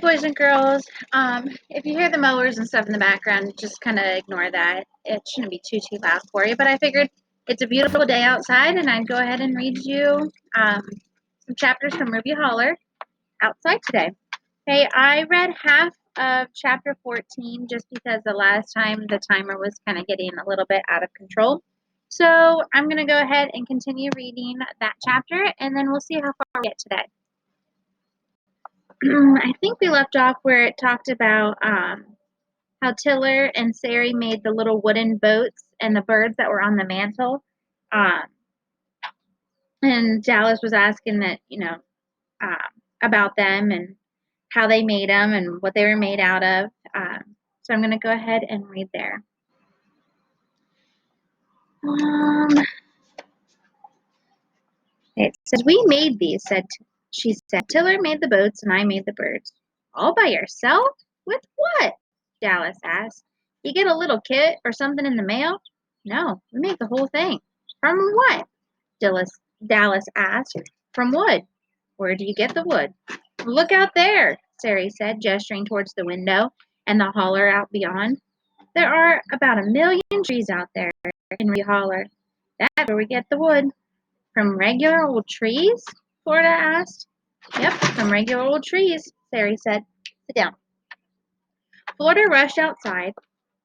boys and girls. If you hear the mowers and stuff in the background, just kind of ignore that. It shouldn't be too loud for you. But I figured it's a beautiful day outside, and I'd go ahead and read you some chapters from Holler outside today. Okay, I read half of chapter 14 just because the last time the timer was kind of getting a little bit out of control. So I'm going to go ahead and continue reading that chapter, and then we'll see how far we get today. I think we left off where it talked about how Tiller and Sari made the little wooden boats and the birds that were on the mantle. Um, and Dallas was asking that, um, about them and how they made them and what they were made out of. So I'm going to go ahead and read there. It says, "We made these," she said. "Tiller made the boats and I made the birds." "All by yourself? With what?" Dallas asked. "You get a little kit or something in the mail?" "No, we made the whole thing." "From what?" Dallas asked. "From wood." "Where do you get the wood?" "Look out there," Sari said, gesturing towards the window and the holler out beyond. "There are about 1,000,000 trees out there in Holler. That's where we get the wood." "From regular old trees?" Florida asked. "Yep, from regular old trees," Sari said. "Sit down." Florida rushed outside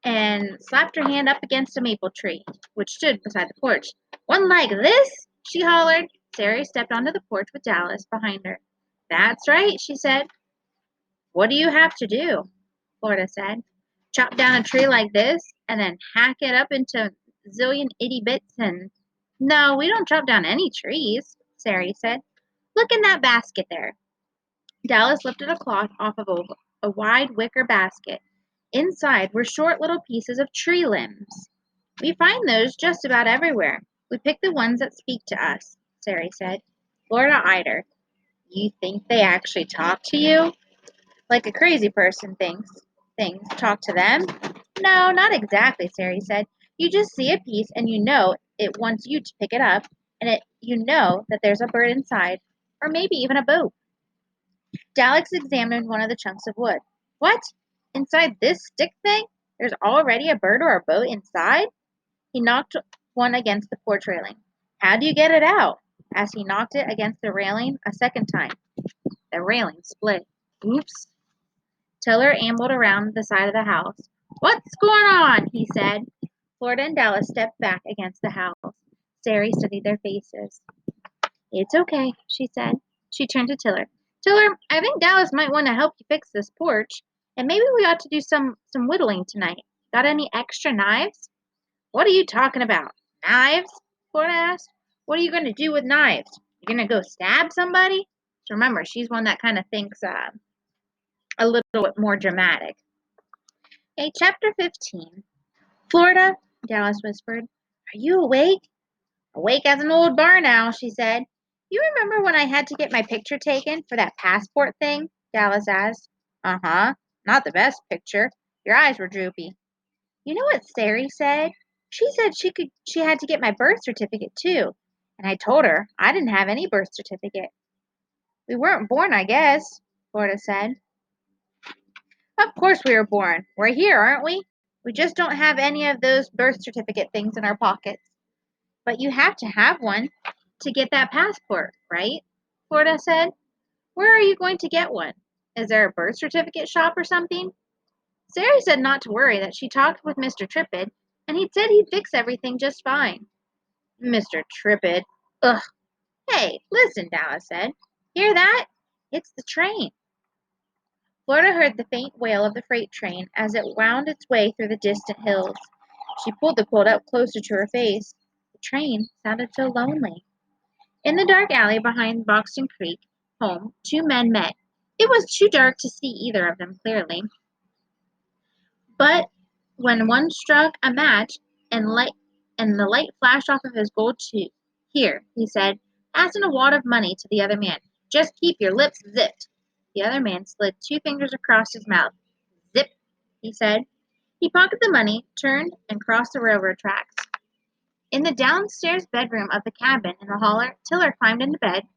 and slapped her hand up against a maple tree, which stood beside the porch. "One like this?" she hollered. Sari stepped onto the porch with Dallas behind her. "That's right," she said. "What do you have to do?" Florida said. "Chop down a tree like this and then hack it up into zillion itty bits and—" "No, we don't chop down any trees," Sari said. "Look in that basket there." Dallas lifted a cloth off of a wide wicker basket. Inside were short little pieces of tree limbs. "We find those just about everywhere. We pick the ones that speak to us," Sari said. Florida eyed her. "You think they actually talk to you? Like a crazy person thinks things talk to them?" "No, not exactly," Sari said. "You just see a piece and you know it wants you to pick it up, and you know that there's a bird inside, or maybe even a boat." Dallas examined one of the chunks of wood. "What? Inside this stick thing? There's already a bird or a boat inside?" He knocked one against the porch railing. "How do you get it out?" As he knocked it against the railing a second time, the railing split. "Oops." Tiller ambled around the side of the house. "What's going on?" he said. Florida and Dallas stepped back against the house. Sari studied their faces. "It's okay," she said. She turned to Tiller. "Tiller, I think Dallas might want to help you fix this porch, and maybe we ought to do some whittling tonight. Got any extra knives?" "What are you talking about? Knives?" Florida asked. "What are you going to do with knives? You going to go stab somebody?" So remember, she's one that kind of thinks a little bit more dramatic. Okay, chapter 15. "Florida," Dallas whispered, "are you awake?" "Awake as an old barn owl," she said. "You remember when I had to get my picture taken for that passport thing?" Dallas asked. "Uh-huh. Not the best picture. Your eyes were droopy." "You know what Sari said? She said she had to get my birth certificate too. And I told her I didn't have any birth certificate." "We weren't born, I guess," Florida said. "Of course we were born. We're here, aren't we? We just don't have any of those birth certificate things in our pockets." "But you have to have one to get that passport, right?" Florida said. "Where are you going to get one? Is there a birth certificate shop or something?" Sari said not to worry, that she talked with Mr. Trippett, and he said he'd fix everything just fine. "Mr. Trippett. Ugh." "Hey, listen," Dallas said. "Hear that? It's the train." Florida heard the faint wail of the freight train as it wound its way through the distant hills. She pulled the quilt up closer to her face. The train sounded so lonely. In the dark alley behind Boxton Creek home, two men met. It was too dark to see either of them clearly, but when one struck a match and the light flashed off of his gold tooth. "Here," he said, passing a wad of money to the other man. "Just keep your lips zipped." The other man slid two fingers across his mouth. "Zip," he said. He pocketed the money, turned, and crossed the railroad tracks. In the downstairs bedroom of the cabin in the holler, Tiller climbed into bed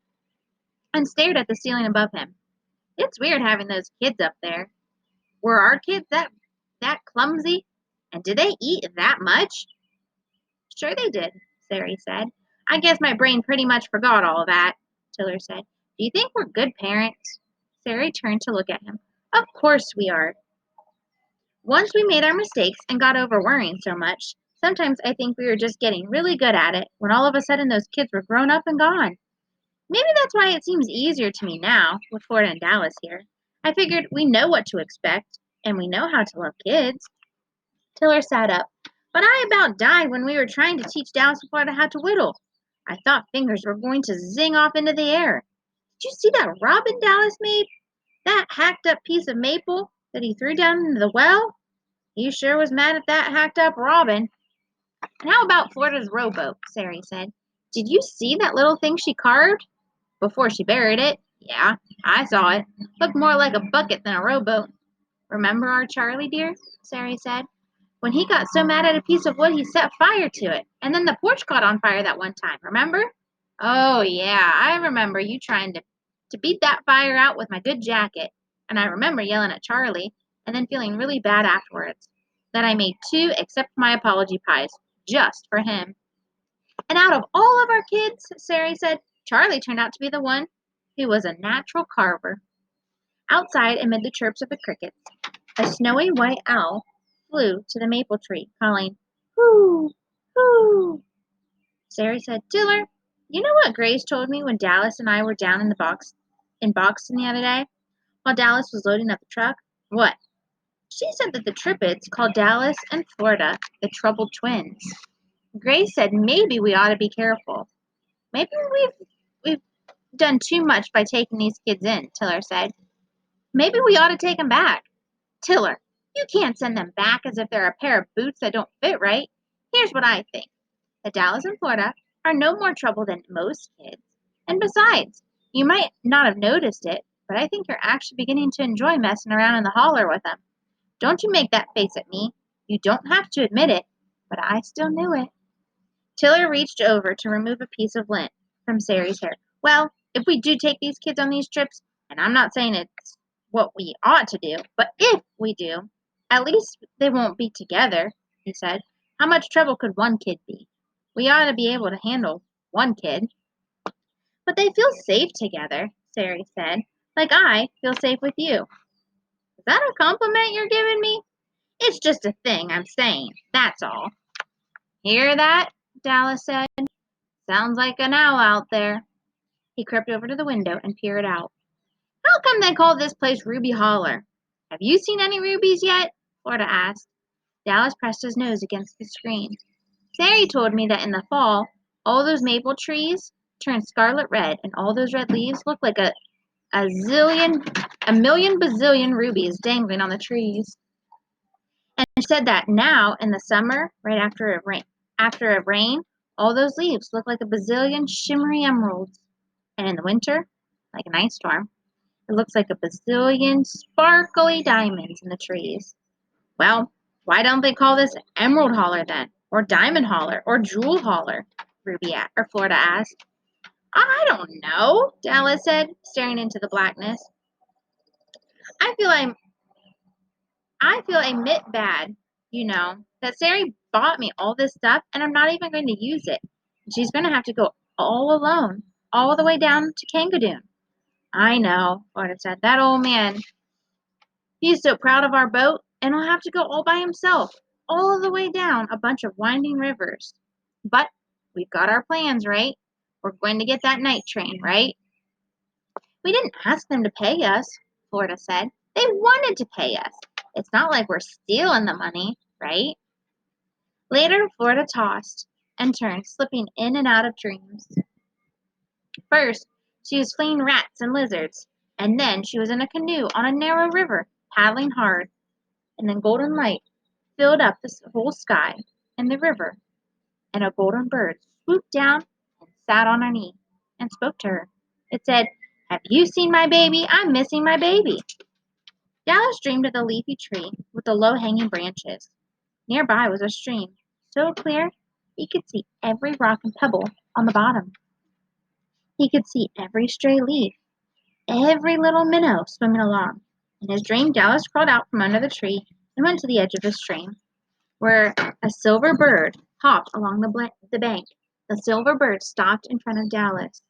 and stared at the ceiling above him. It's weird having those kids up there. Were our kids that clumsy? And did they eat that much? Sure they did, Sari said. I guess my brain pretty much forgot all of that, Tiller said. Do you think we're good parents? Sari turned to look at him. Of course we are. Once we made our mistakes and got over worrying so much, sometimes I think we were just getting really good at it when all of a sudden those kids were grown up and gone. Maybe that's why it seems easier to me now, with Florida and Dallas here. I figured we know what to expect, and we know how to love kids. Tiller sat up. But I about died when we were trying to teach Dallas and Florida how to whittle. I thought fingers were going to zing off into the air. Did you see that robin Dallas made? That hacked up piece of maple that he threw down into the well? He sure was mad at that hacked up robin. And how about Florida's rowboat? Sari said. Did you see that little thing she carved? Before she buried it. Yeah, I saw it. Looked more like a bucket than a rowboat. Remember our Charlie, dear? Sari said. When he got so mad at a piece of wood he set fire to it. And then the porch caught on fire that one time, remember? Oh, yeah, I remember you trying to beat that fire out with my good jacket. And I remember yelling at Charlie and then feeling really bad afterwards. That I made 2 except my apology pies, just for him. And out of all of our kids, Sari said, Charlie turned out to be the one who was a natural carver. Outside, amid the chirps of the crickets, a snowy white owl flew to the maple tree, calling, "Hoo! Hoo!" Sari said, Tiller, you know what Grace told me when Dallas and I were down in Boxton the other day, while Dallas was loading up the truck? What? She said that the Trippids called Dallas and Florida the Troubled Twins. Grace said maybe we ought to be careful. Maybe we've done too much by taking these kids in, Tiller said. Maybe we ought to take them back. Tiller, you can't send them back as if they're a pair of boots that don't fit right. Here's what I think. That Dallas and Florida are no more trouble than most kids. And besides, you might not have noticed it, but I think you're actually beginning to enjoy messing around in the holler with them. Don't you make that face at me. You don't have to admit it, but I still knew it. Tiller reached over to remove a piece of lint from Sari's hair. Well, if we do take these kids on these trips, and I'm not saying it's what we ought to do, but if we do, at least they won't be together, he said. How much trouble could one kid be? We ought to be able to handle one kid. But they feel safe together, Sari said, like I feel safe with you. Is that a compliment you're giving me? It's just a thing I'm saying, that's all. Hear that? Dallas said. Sounds like an owl out there. He crept over to the window and peered out. How come they call this place Ruby Holler? Have you seen any rubies yet? Florida asked. Dallas pressed his nose against the screen. Sari told me that in the fall, all those maple trees turn scarlet red, and all those red leaves look like a million bazillion rubies dangling on the trees. And she said that now in the summer, right after a rain, all those leaves look like a bazillion shimmery emeralds. And in the winter, like an ice storm, it looks like a bazillion sparkly diamonds in the trees. Well, why don't they call this Emerald Holler then? Or Diamond Holler? Or Jewel Holler? Or Florida asked. I don't know, Dallas said, staring into the blackness. I feel I'm I feel a bit bad, that Sari bought me all this stuff and I'm not even going to use it. She's going to have to go all alone, all the way down to Kangadoon. I know, Florida said. That old man, he's so proud of our boat, and he'll have to go all by himself, all the way down a bunch of winding rivers. But we've got our plans, right? We're going to get that night train, right? We didn't ask them to pay us, Florida said. They wanted to pay us. It's not like we're stealing the money, right? Later, Florida tossed and turned, slipping in and out of dreams. First, she was fleeing rats and lizards, and then she was in a canoe on a narrow river, paddling hard, and then golden light filled up the whole sky and the river, and a golden bird swooped down and sat on her knee and spoke to her. It said, Have you seen my baby? I'm missing my baby. Dallas dreamed of the leafy tree with the low-hanging branches. Nearby was a stream, so clear he could see every rock and pebble on the bottom. He could see every stray leaf, every little minnow swimming along. In his dream, Dallas crawled out from under the tree and went to the edge of the stream, where a silver bird hopped along the bank. The silver bird stopped in front of Dallas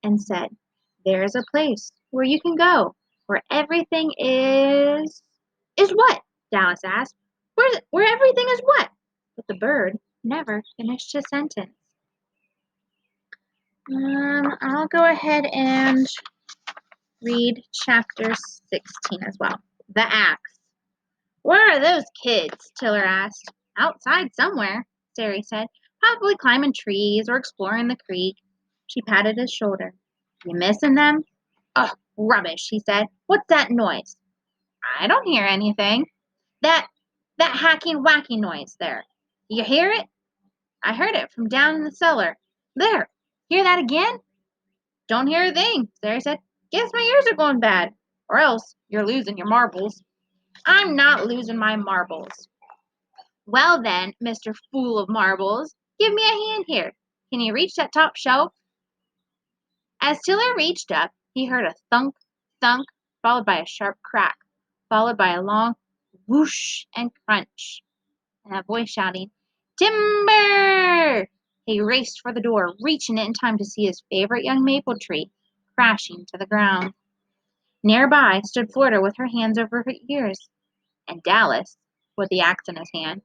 and said, "There is a place where you can go, where everything is." "Is what?" Dallas asked. Where everything is what? But the bird never finished his sentence. I'll go ahead and read chapter 16 as well. The axe. "Where are those kids?" Tiller asked. "Outside somewhere," Sari said. "Probably climbing trees or exploring the creek." She patted his shoulder. "You missing them?" "Oh, rubbish," he said. "What's that noise?" "I don't hear anything." That hacking whacking noise there. You hear it?" "I heard it from down in the cellar." "There. Hear that again?" "Don't hear a thing," Sari said. "Guess my ears are going bad. Or else you're losing your marbles." "I'm not losing my marbles." "Well then, Mr. Fool of Marbles, give me a hand here. Can you reach that top shelf?" As Tiller reached up, he heard a thunk, thunk, followed by a sharp crack, followed by a long whoosh and crunch, and a voice shouting, "Timber!" He raced for the door, reaching it in time to see his favorite young maple tree crashing to the ground. Nearby stood Florida with her hands over her ears, and Dallas with the axe in his hand.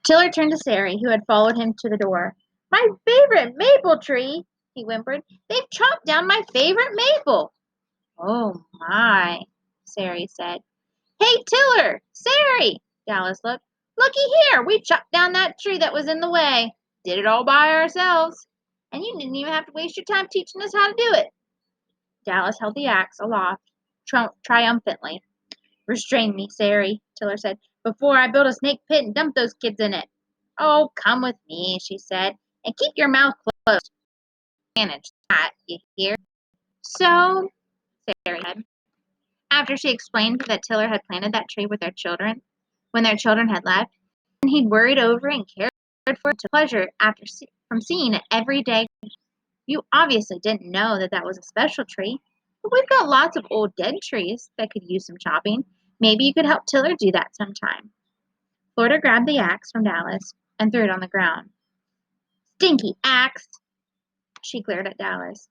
Tiller turned to Sari, who had followed him to the door. "My favorite maple tree!" he whimpered. "They've chopped down my favorite maple." "Oh my," Sari said. "Hey, Tiller! Sari!" Dallas looked. "Looky here! We chopped down that tree that was in the way. Did it all by ourselves. And you didn't even have to waste your time teaching us how to do it." Dallas held the axe aloft triumphantly. "Restrain me, Sari," Tiller said, "before I build a snake pit and dump those kids in it." "Oh, come with me," she said, "and keep your mouth closed. Manage that, you hear?" "So," Sari said, after she explained that Tiller had planted that tree with their children, when their children had left, and he'd worried over and cared for it to pleasure from seeing it every day. "You obviously didn't know that was a special tree, but we've got lots of old dead trees that could use some chopping. Maybe you could help Tiller do that sometime." Florida grabbed the axe from Dallas and threw it on the ground. "Stinky axe!" She glared at Dallas.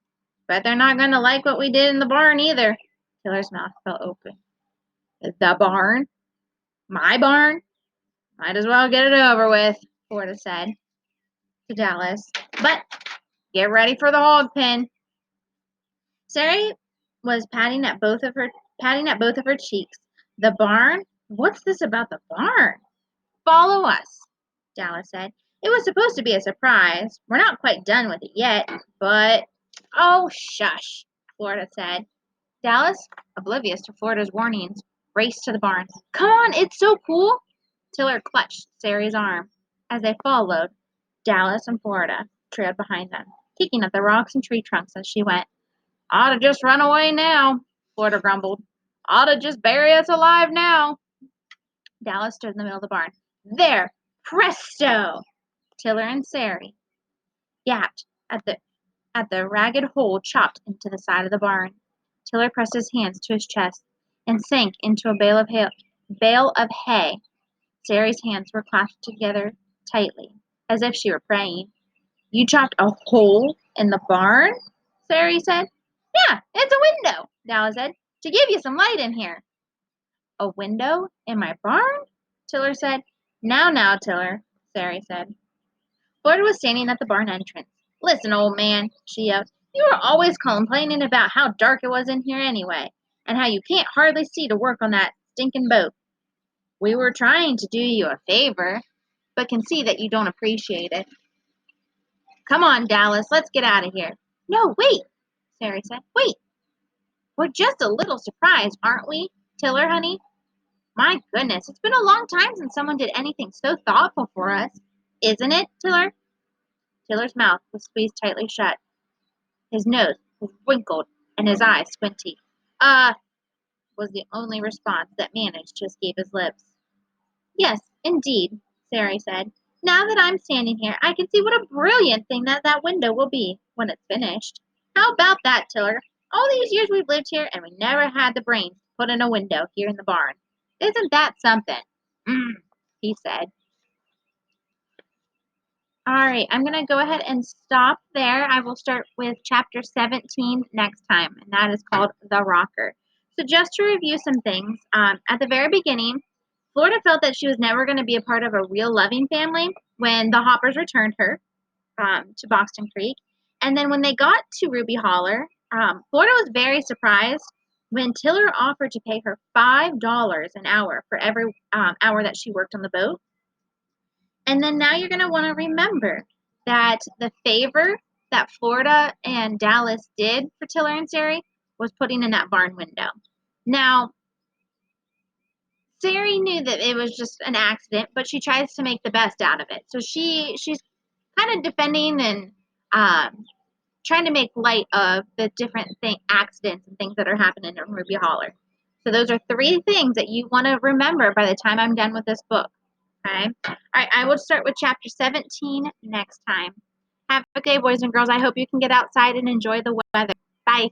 "Bet they're not going to like what we did in the barn either." Tiller's mouth fell open. "The barn? My barn? Might as well get it over with," Florida said to Dallas. "But get ready for the hog pen." Sari was patting at both of her cheeks. "The barn? What's this about the barn?" "Follow us," Dallas said. "It was supposed to be a surprise. We're not quite done with it yet, but—" "Oh, shush," Florida said. Dallas, oblivious to Florida's warnings, raced to the barn. "Come on, it's so cool." Tiller clutched Sari's arm. As they followed, Dallas and Florida trailed behind them, kicking at the rocks and tree trunks as she went. "Oughta just run away now," Florida grumbled. "Oughta just bury us alive now." Dallas stood in the middle of the barn. "There! Presto!" Tiller and Sari gasped at the ragged hole chopped into the side of the barn. Tiller pressed his hands to his chest and sank into a bale of hay. Sari's hands were clasped together tightly, as if she were praying. "You chopped a hole in the barn?" Sari said. "Yeah, it's a window," Dallas said, "to give you some light in here." "A window in my barn?" Tiller said. Now, Tiller," Sari said. Florida was standing at the barn entrance. "Listen, old man," she yelled, "you were always complaining about how dark it was in here anyway, and how you can't hardly see to work on that stinking boat. We were trying to do you a favor, but can see that you don't appreciate it. Come on, Dallas, let's get out of here." "No, wait," Sari said. "Wait. We're just a little surprised, aren't we, Tiller, honey? My goodness, it's been a long time since someone did anything so thoughtful for us. Isn't it, Tiller?" Tiller's mouth was squeezed tightly shut. His nose was wrinkled and his eyes squinty. Was the only response that managed to escape his lips. "Yes, indeed," Sari said. "Now that I'm standing here, I can see what a brilliant thing that window will be when it's finished. How about that, Tiller? All these years we've lived here, and we never had the brains to put in a window here in the barn. Isn't that something? He said. All right, I'm going to go ahead and stop there. I will start with chapter 17 next time, and that is called The Rocker. So, just to review some things, at the very beginning, Florida felt that she was never going to be a part of a real loving family when the Hoppers returned her to Boxton Creek. And then when they got to Ruby Holler, Florida was very surprised when Tiller offered to pay her $5 an hour for every hour that she worked on the boat. And then now you're going to want to remember that the favor that Florida and Dallas did for Tiller and Sari was putting in that barn window. Now, Sari knew that it was just an accident, but she tries to make the best out of it. So she's kind of defending and trying to make light of the different accidents and things that are happening in Ruby Holler. So those are 3 things that you want to remember by the time I'm done with this book. Okay. All right. I will start with chapter 17 next time. Have a good day, boys and girls. I hope you can get outside and enjoy the weather. Bye.